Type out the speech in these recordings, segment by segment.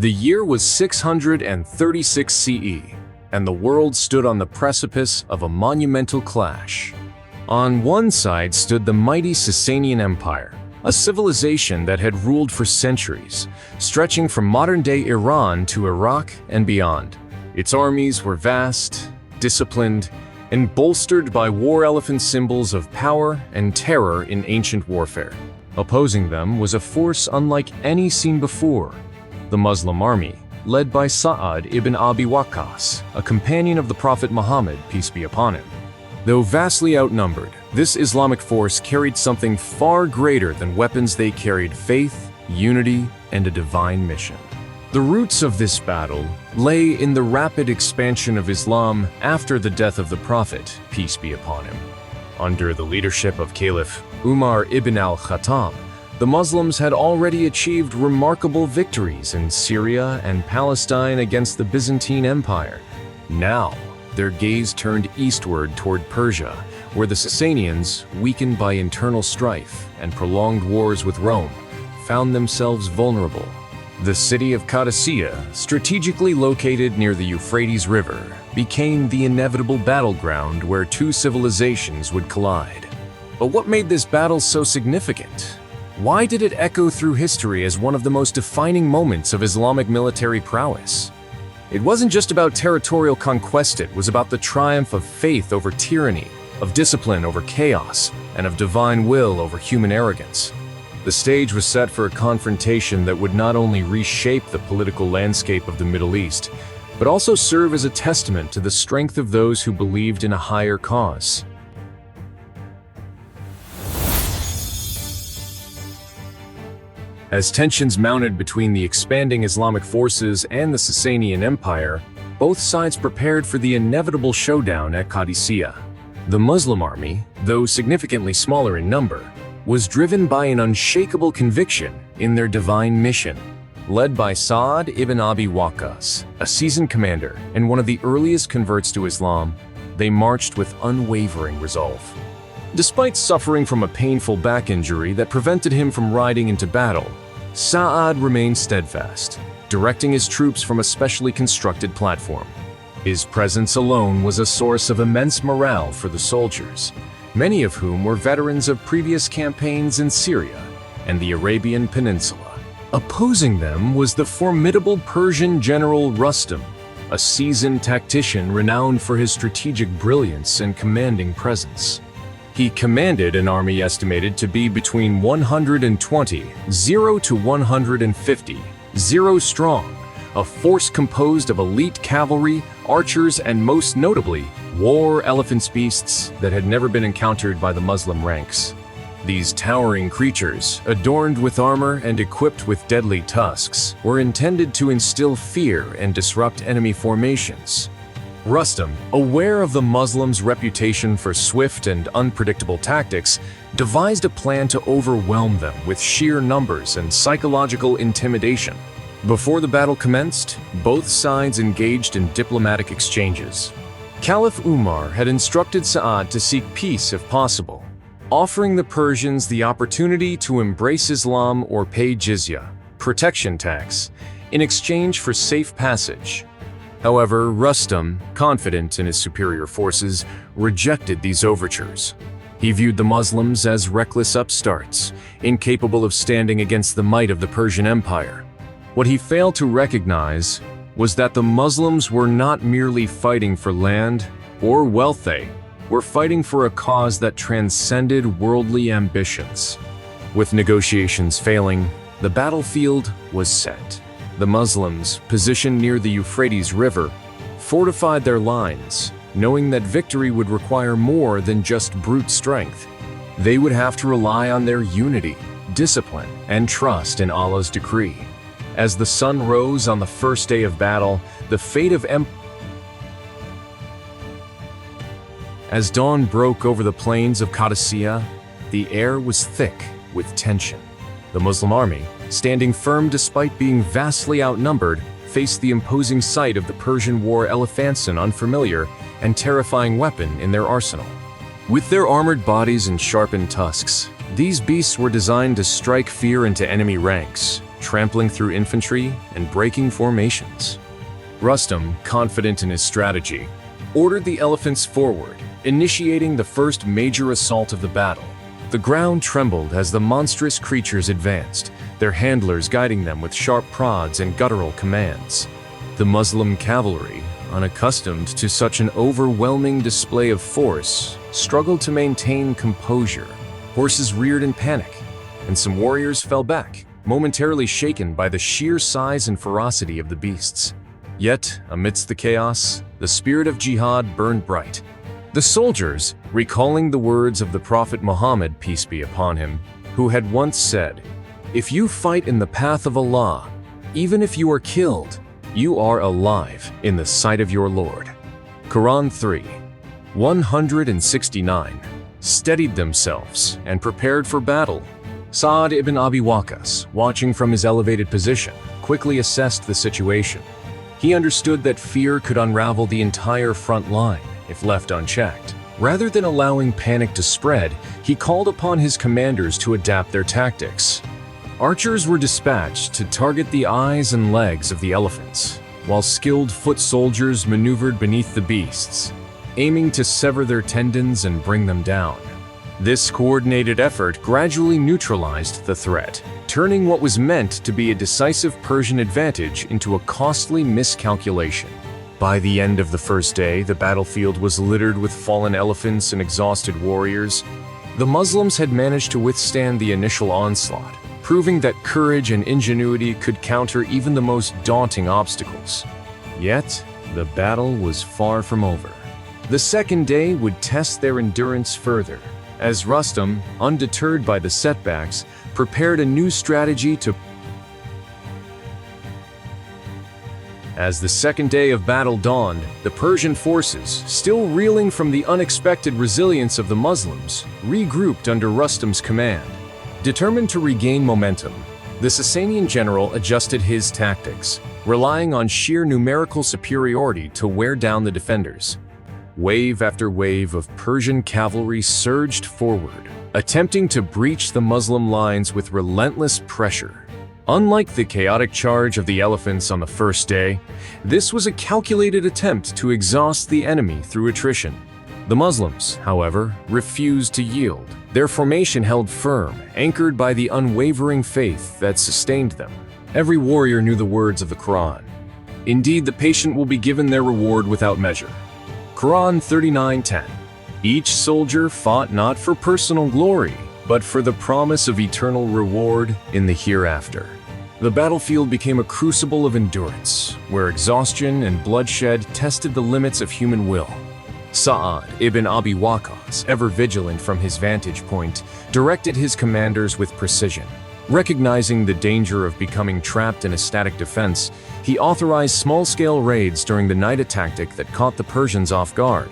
The year was 636 CE, and the world stood on the precipice of a monumental clash. On one side stood the mighty Sassanid Empire, a civilization that had ruled for centuries, stretching from modern-day Iran to Iraq and beyond. Its armies were vast, disciplined, and bolstered by war elephant symbols of power and terror in ancient warfare. Opposing them was a force unlike any seen before, the Muslim army, led by Sa'ad ibn Abi Waqqas, a companion of the Prophet Muhammad, peace be upon him. Though vastly outnumbered, this Islamic force carried something far greater than weapons. They carried faith, unity, and a divine mission. The roots of this battle lay in the rapid expansion of Islam after the death of the Prophet, peace be upon him. Under the leadership of Caliph Umar ibn al-Khattab, the Muslims had already achieved remarkable victories in Syria and Palestine against the Byzantine Empire. Now, their gaze turned eastward toward Persia, where the Sassanians, weakened by internal strife and prolonged wars with Rome, found themselves vulnerable. The city of Qadisiyyah, strategically located near the Euphrates River, became the inevitable battleground where two civilizations would collide. But what made this battle so significant? Why did it echo through history as one of the most defining moments of Islamic military prowess? It wasn't just about territorial conquest, it was about the triumph of faith over tyranny, of discipline over chaos, and of divine will over human arrogance. The stage was set for a confrontation that would not only reshape the political landscape of the Middle East, but also serve as a testament to the strength of those who believed in a higher cause. As tensions mounted between the expanding Islamic forces and the Sassanian Empire, both sides prepared for the inevitable showdown at Qadisiyyah. The Muslim army, though significantly smaller in number, was driven by an unshakable conviction in their divine mission. Led by Sa'ad ibn Abi Waqqas, a seasoned commander and one of the earliest converts to Islam, they marched with unwavering resolve. Despite suffering from a painful back injury that prevented him from riding into battle, Sa'ad remained steadfast, directing his troops from a specially constructed platform. His presence alone was a source of immense morale for the soldiers, many of whom were veterans of previous campaigns in Syria and the Arabian Peninsula. Opposing them was the formidable Persian general Rustam, a seasoned tactician renowned for his strategic brilliance and commanding presence. He commanded an army estimated to be between 120, 0 to 150, 0 strong, a force composed of elite cavalry, archers, and most notably, war elephant beasts that had never been encountered by the Muslim ranks. These towering creatures, adorned with armor and equipped with deadly tusks, were intended to instill fear and disrupt enemy formations. Rustam, aware of the Muslims' reputation for swift and unpredictable tactics, devised a plan to overwhelm them with sheer numbers and psychological intimidation. Before the battle commenced, both sides engaged in diplomatic exchanges. Caliph Umar had instructed Sa'ad to seek peace if possible, offering the Persians the opportunity to embrace Islam or pay jizya, protection tax, in exchange for safe passage. However, Rustam, confident in his superior forces, rejected these overtures. He viewed the Muslims as reckless upstarts, incapable of standing against the might of the Persian Empire. What he failed to recognize was that the Muslims were not merely fighting for land or wealth, they were fighting for a cause that transcended worldly ambitions. With negotiations failing, the battlefield was set. The Muslims, positioned near the Euphrates River, fortified their lines, knowing that victory would require more than just brute strength. They would have to rely on their unity, discipline, and trust in Allah's decree. As the sun rose on the first day of battle, the fate of As dawn broke over the plains of Qadisiyyah, the air was thick with tension. The Muslim army, standing firm despite being vastly outnumbered, faced the imposing sight of the Persian war elephants, an unfamiliar and terrifying weapon in their arsenal. With their armored bodies and sharpened tusks, these beasts were designed to strike fear into enemy ranks, trampling through infantry and breaking formations. Rustam, confident in his strategy, ordered the elephants forward, initiating the first major assault of the battle. The ground trembled as the monstrous creatures advanced, their handlers guiding them with sharp prods and guttural commands. The Muslim cavalry, unaccustomed to such an overwhelming display of force, struggled to maintain composure. Horses reared in panic, and some warriors fell back, momentarily shaken by the sheer size and ferocity of the beasts. Yet, amidst the chaos, the spirit of jihad burned bright. The soldiers, recalling the words of the Prophet Muhammad, peace be upon him, who had once said, "If you fight in the path of Allah, even if you are killed, you are alive in the sight of your Lord." Quran 3:169, steadied themselves and prepared for battle. Sa'ad ibn Abi Waqqas, watching from his elevated position, quickly assessed the situation. He understood that fear could unravel the entire front line if left unchecked. Rather than allowing panic to spread, he called upon his commanders to adapt their tactics. Archers were dispatched to target the eyes and legs of the elephants, while skilled foot soldiers maneuvered beneath the beasts, aiming to sever their tendons and bring them down. This coordinated effort gradually neutralized the threat, turning what was meant to be a decisive Persian advantage into a costly miscalculation. By the end of the first day, the battlefield was littered with fallen elephants and exhausted warriors. The Muslims had managed to withstand the initial onslaught, proving that courage and ingenuity could counter even the most daunting obstacles. Yet, the battle was far from over. The second day would test their endurance further, as Rustam, undeterred by the setbacks, prepared a new strategy to. As the second day of battle dawned, the Persian forces, still reeling from the unexpected resilience of the Muslims, regrouped under Rustam's command. Determined to regain momentum, the Sassanian general adjusted his tactics, relying on sheer numerical superiority to wear down the defenders. Wave after wave of Persian cavalry surged forward, attempting to breach the Muslim lines with relentless pressure. Unlike the chaotic charge of the elephants on the first day, this was a calculated attempt to exhaust the enemy through attrition. The Muslims, however, refused to yield. Their formation held firm, anchored by the unwavering faith that sustained them. Every warrior knew the words of the Quran. Indeed, the patient will be given their reward without measure. Quran 39:10. Each soldier fought not for personal glory, but for the promise of eternal reward in the hereafter. The battlefield became a crucible of endurance, where exhaustion and bloodshed tested the limits of human will. Sa'ad ibn Abi Waqqas, ever vigilant from his vantage point, directed his commanders with precision. Recognizing the danger of becoming trapped in a static defense, he authorized small-scale raids during the night, a tactic that caught the Persians off guard.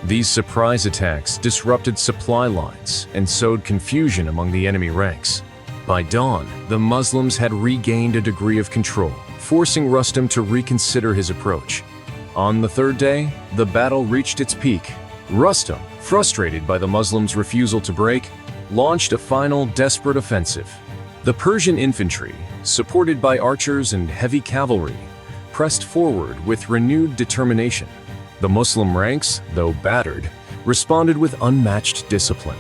These surprise attacks disrupted supply lines and sowed confusion among the enemy ranks. By dawn, the Muslims had regained a degree of control, forcing Rustam to reconsider his approach. On the third day, the battle reached its peak. Rustam, frustrated by the Muslims' refusal to break, launched a final desperate offensive. The Persian infantry, supported by archers and heavy cavalry, pressed forward with renewed determination. The Muslim ranks, though battered, responded with unmatched discipline.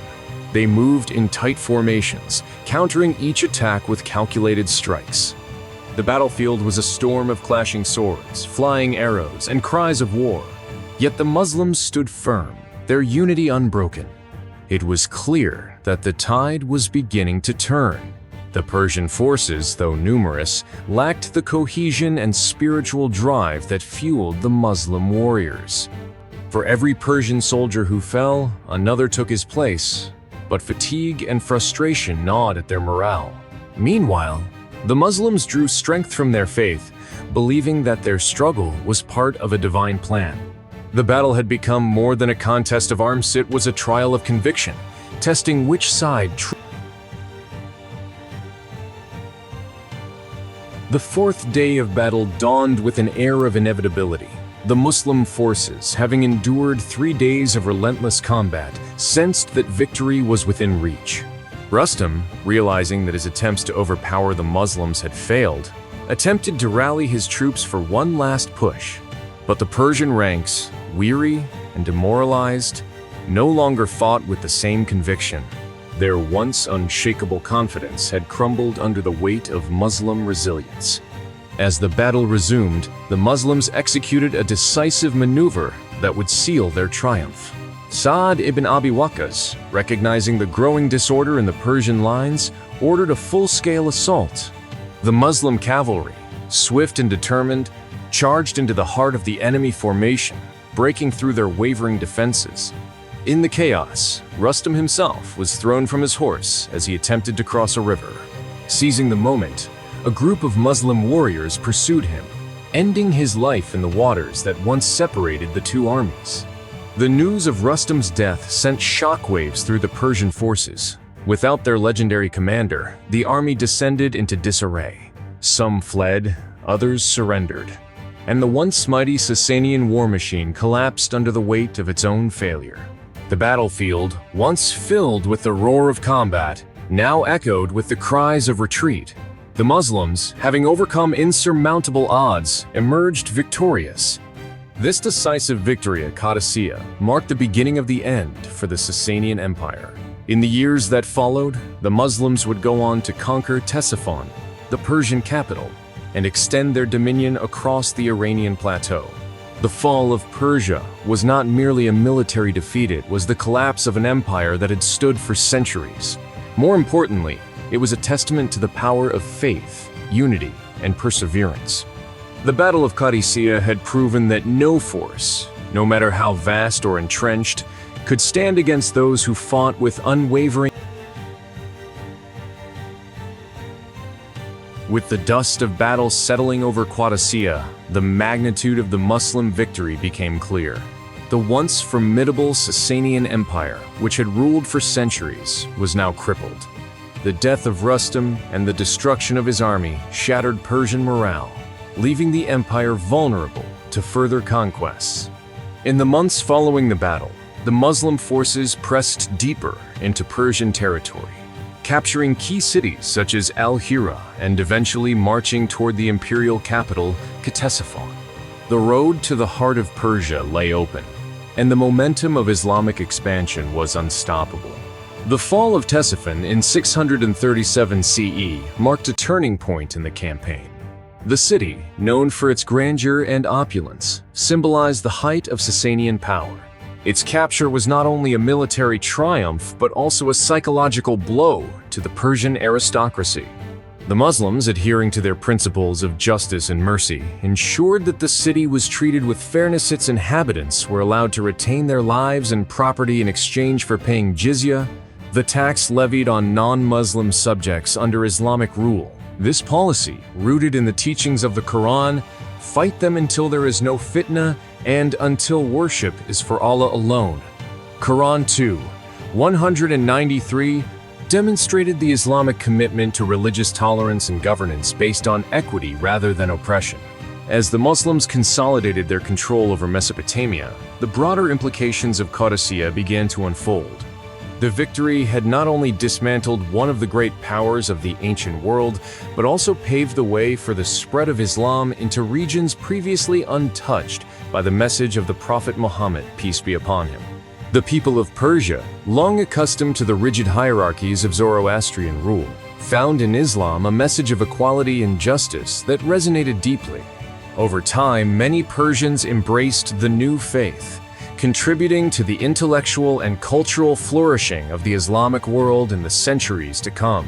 They moved in tight formations, countering each attack with calculated strikes. The battlefield was a storm of clashing swords, flying arrows, and cries of war. Yet the Muslims stood firm, their unity unbroken. It was clear that the tide was beginning to turn. The Persian forces, though numerous, lacked the cohesion and spiritual drive that fueled the Muslim warriors. For every Persian soldier who fell, another took his place, but fatigue and frustration gnawed at their morale. Meanwhile, the Muslims drew strength from their faith, believing that their struggle was part of a divine plan. The battle had become more than a contest of arms, it was a trial of conviction, testing which side The fourth day of battle dawned with an air of inevitability. The Muslim forces, having endured 3 days of relentless combat, sensed that victory was within reach. Rustam, realizing that his attempts to overpower the Muslims had failed, attempted to rally his troops for one last push. But the Persian ranks, weary and demoralized, no longer fought with the same conviction. Their once unshakable confidence had crumbled under the weight of Muslim resilience. As the battle resumed, the Muslims executed a decisive maneuver that would seal their triumph. Sa'ad ibn Abi Waqqas, recognizing the growing disorder in the Persian lines, ordered a full-scale assault. The Muslim cavalry, swift and determined, charged into the heart of the enemy formation, breaking through their wavering defenses. In the chaos, Rustam himself was thrown from his horse as he attempted to cross a river. Seizing the moment, a group of Muslim warriors pursued him, ending his life in the waters that once separated the two armies. The news of Rustam's death sent shockwaves through the Persian forces. Without their legendary commander, the army descended into disarray. Some fled, others surrendered, and the once mighty Sassanian war machine collapsed under the weight of its own failure. The battlefield, once filled with the roar of combat, now echoed with the cries of retreat. The Muslims, having overcome insurmountable odds, emerged victorious. This decisive victory at Qadisiyyah marked the beginning of the end for the Sassanian Empire. In the years that followed, the Muslims would go on to conquer Ctesiphon, the Persian capital, and extend their dominion across the Iranian plateau. The fall of Persia was not merely a military defeat, it was the collapse of an empire that had stood for centuries. More importantly, it was a testament to the power of faith, unity, and perseverance. The Battle of Qadisiyah had proven that no force, no matter how vast or entrenched, could stand against those who fought with unwavering. With the dust of battle settling over Qadisiyyah, the magnitude of the Muslim victory became clear. The once formidable Sassanian Empire, which had ruled for centuries, was now crippled. The death of Rustam and the destruction of his army shattered Persian morale, leaving the empire vulnerable to further conquests. In the months following the battle, the Muslim forces pressed deeper into Persian territory, capturing key cities such as al-Hira and eventually marching toward the imperial capital, Ctesiphon. The road to the heart of Persia lay open, and the momentum of Islamic expansion was unstoppable. The fall of Ctesiphon in 637 CE marked a turning point in the campaign. The city, known for its grandeur and opulence, symbolized the height of Sassanian power. Its capture was not only a military triumph, but also a psychological blow to the Persian aristocracy. The Muslims, adhering to their principles of justice and mercy, ensured that the city was treated with fairness. Its inhabitants were allowed to retain their lives and property in exchange for paying jizya, the tax levied on non-Muslim subjects under Islamic rule. This policy, rooted in the teachings of the Quran, fight them until there is no fitna and until worship is for Allah alone. Quran 2:193 demonstrated the Islamic commitment to religious tolerance and governance based on equity rather than oppression. As the Muslims consolidated their control over Mesopotamia, the broader implications of Qadisiyah began to unfold. The victory had not only dismantled one of the great powers of the ancient world, but also paved the way for the spread of Islam into regions previously untouched by the message of the Prophet Muhammad, peace be upon him. The people of Persia, long accustomed to the rigid hierarchies of Zoroastrian rule, found in Islam a message of equality and justice that resonated deeply. Over time, many Persians embraced the new faith, contributing to the intellectual and cultural flourishing of the Islamic world in the centuries to come.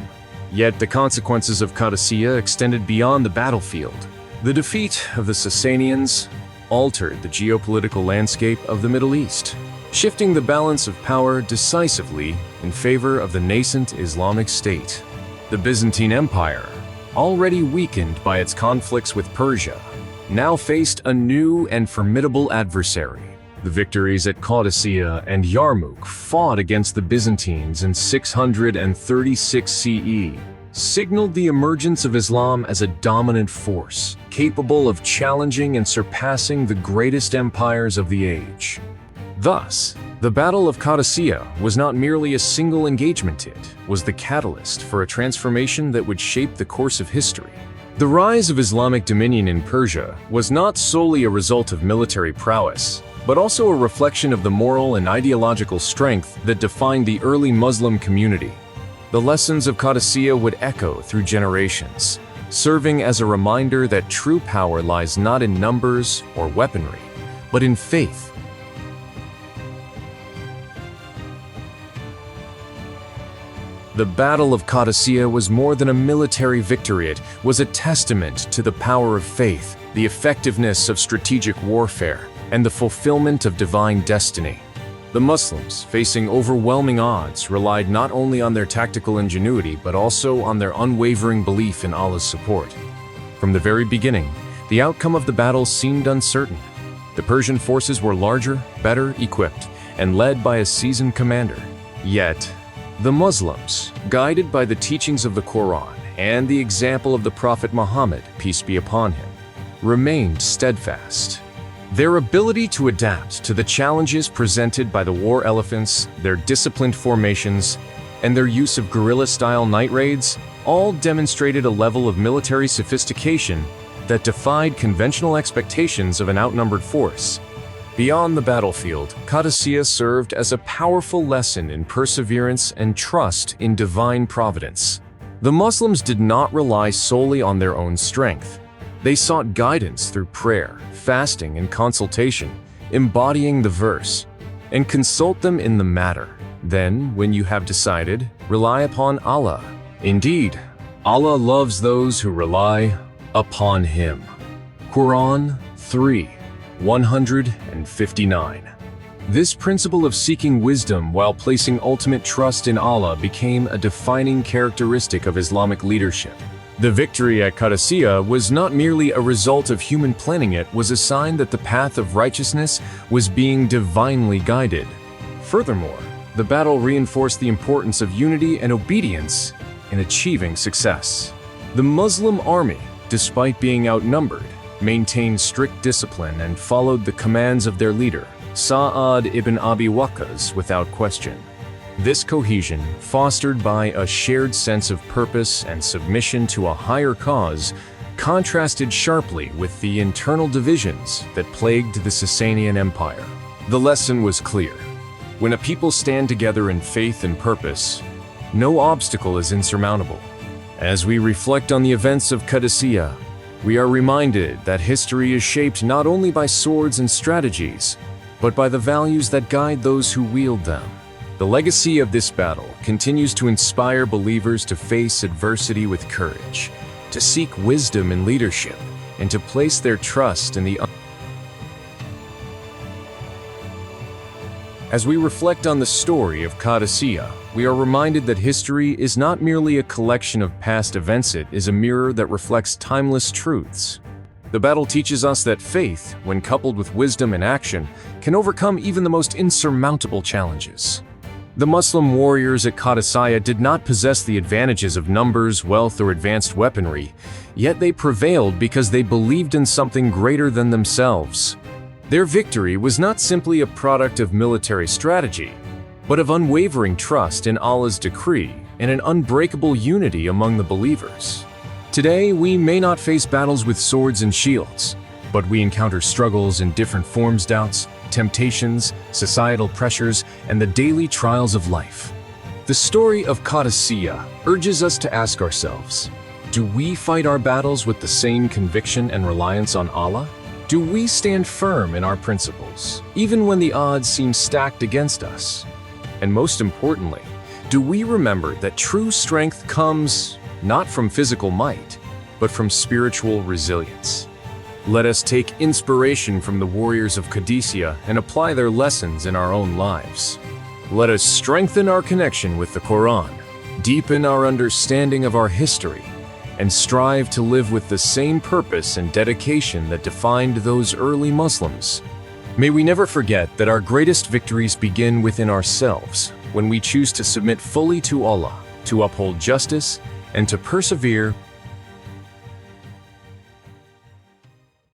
Yet the consequences of Qadisiyah extended beyond the battlefield. The defeat of the Sassanians altered the geopolitical landscape of the Middle East, shifting the balance of power decisively in favor of the nascent Islamic State. The Byzantine Empire, already weakened by its conflicts with Persia, now faced a new and formidable adversary. The victories at Qadisiyah and Yarmouk, fought against the Byzantines in 636 CE, signaled the emergence of Islam as a dominant force, capable of challenging and surpassing the greatest empires of the age. Thus, The Battle of Qadisiyah was not merely a single engagement, it was the catalyst for a transformation that would shape the course of history. The rise of Islamic dominion in Persia was not solely a result of military prowess, but also a reflection of the moral and ideological strength that defined the early Muslim community. The lessons of Qadisiyah would echo through generations, serving as a reminder that true power lies not in numbers or weaponry, but in faith. The Battle of Qadisiyah was more than a military victory, it was a testament to the power of faith, the effectiveness of strategic warfare, and the fulfillment of divine destiny. The Muslims, facing overwhelming odds, relied not only on their tactical ingenuity but also on their unwavering belief in Allah's support. From the very beginning, the outcome of the battle seemed uncertain. The Persian forces were larger, better equipped, and led by a seasoned commander. Yet, the Muslims, guided by the teachings of the Quran and the example of the Prophet Muhammad, peace be upon him, remained steadfast. Their ability to adapt to the challenges presented by the war elephants, their disciplined formations, and their use of guerrilla-style night raids all demonstrated a level of military sophistication that defied conventional expectations of an outnumbered force. Beyond the battlefield, Qadisiyah served as a powerful lesson in perseverance and trust in divine providence. The Muslims did not rely solely on their own strength. They sought guidance through prayer, fasting, and consultation, embodying the verse, and consult them in the matter. Then, when you have decided, rely upon Allah. Indeed, Allah loves those who rely upon Him. Quran 3:159. This principle of seeking wisdom while placing ultimate trust in Allah became a defining characteristic of Islamic leadership. The victory at Qadisiyah was not merely a result of human planning, it was a sign that the path of righteousness was being divinely guided. Furthermore, the battle reinforced the importance of unity and obedience in achieving success. The Muslim army, despite being outnumbered, maintained strict discipline and followed the commands of their leader, Sa'ad ibn Abi Waqqas, without question. This cohesion, fostered by a shared sense of purpose and submission to a higher cause, contrasted sharply with the internal divisions that plagued the Sassanian Empire. The lesson was clear. When a people stand together in faith and purpose, no obstacle is insurmountable. As we reflect on the events of Qadisiyah, we are reminded that history is shaped not only by swords and strategies, but by the values that guide those who wield them. The legacy of this battle continues to inspire believers to face adversity with courage, to seek wisdom in leadership, and to place their trust in the As we reflect on the story of Qadisiyah, we are reminded that history is not merely a collection of past events, it is a mirror that reflects timeless truths. The battle teaches us that faith, when coupled with wisdom and action, can overcome even the most insurmountable challenges. The Muslim warriors at Qadisiyah did not possess the advantages of numbers, wealth, or advanced weaponry, yet they prevailed because they believed in something greater than themselves. Their victory was not simply a product of military strategy, but of unwavering trust in Allah's decree and an unbreakable unity among the believers. Today, we may not face battles with swords and shields, but we encounter struggles in different forms, doubts, temptations, societal pressures, and the daily trials of life. The story of Qadisiyah urges us to ask ourselves, do we fight our battles with the same conviction and reliance on Allah? Do we stand firm in our principles, even when the odds seem stacked against us? And most importantly, do we remember that true strength comes not from physical might, but from spiritual resilience? Let us take inspiration from the warriors of Qadisiyyah and apply their lessons in our own lives. Let us strengthen our connection with the Quran, deepen our understanding of our history, and strive to live with the same purpose and dedication that defined those early Muslims. May we never forget that our greatest victories begin within ourselves, when we choose to submit fully to Allah, to uphold justice, and to persevere